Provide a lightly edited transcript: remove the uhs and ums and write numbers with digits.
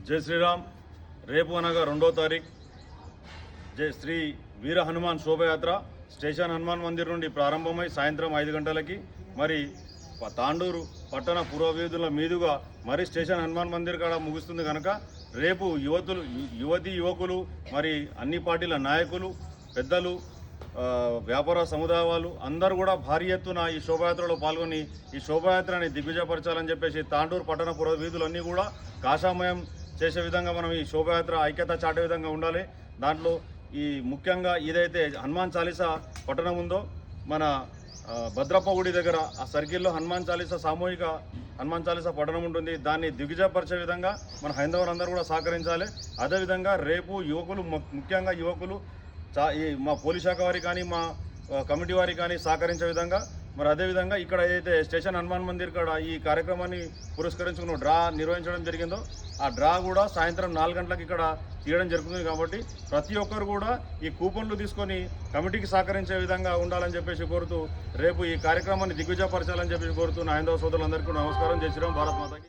జై శ్రీరామ్. రేపు అనగా 2వ తారీఖు జై శ్రీ వీర హనుమాన్ శోభయాత్ర స్టేషన్ హనుమాన్ మందిర్ నుండి ప్రారంభమై సాయంత్రం 5 గంటలకి మరి తాండూరు పట్టణ పురవీధుల మీదుగా మరి స్టేషన్ హనుమాన్ మందిర్ కాడ ముగుస్తుంది కనుక రేపు యువకులు మరి అన్ని పార్టీల నాయకులు పెద్దలు వ్యాపార సముదాయాలు అందరూ కూడా భారీ ఎత్తున ఈ శోభయాత్రలో పాల్గొని ఈ శోభయాత్రని దిగ్విజయపరచాలని చెప్పేసి తాండూరు పట్టణ పురవీధులన్నీ కూడా కాషామయం చేసే విధంగా మనం ఈ శోభయాత్ర ఐక్యత చాటే విధంగా ఉండాలి. దాంట్లో ఈ ముఖ్యంగా ఏదైతే హనుమాన్ చాలీసా పట్టణం ఉందో మన భద్రప్ప గుడి దగ్గర ఆ సర్కిల్లో హనుమాన్ చాలీసా సామూహిక హనుమాన్ చాలీసా పట్టణం ఉంటుంది. దాన్ని దిగ్విజయపరిచే విధంగా మన హైందవులందరూ కూడా సహకరించాలి. అదేవిధంగా రేపు యువకులు ముఖ్యంగా యువకులు మా పోలీస్ శాఖ వారికి కానీ మా కమిటీ వారికి కానీ సహకరించే విధంగా మరి అదేవిధంగా ఇక్కడ ఏదైతే స్టేషన్ హనుమాన్ మందిర్ కాడ ఈ కార్యక్రమాన్ని పురస్కరించుకున్న డ్రా నిర్వహించడం జరిగిందో ఆ డ్రా కూడా సాయంత్రం 4 గంటలకు ఇక్కడ తీయడం జరుగుతుంది. కాబట్టి ప్రతి ఒక్కరు కూడా ఈ కూపన్లు తీసుకొని కమిటీకి సహకరించే విధంగా ఉండాలని చెప్పేసి కోరుతూ రేపు ఈ కార్యక్రమాన్ని దిగ్విజయపరచాలని చెప్పేసి కోరుతూ నా హైందవ సోదరులందరికీ నమస్కారం. జై శ్రీరామ్. భారత్ మాతకి.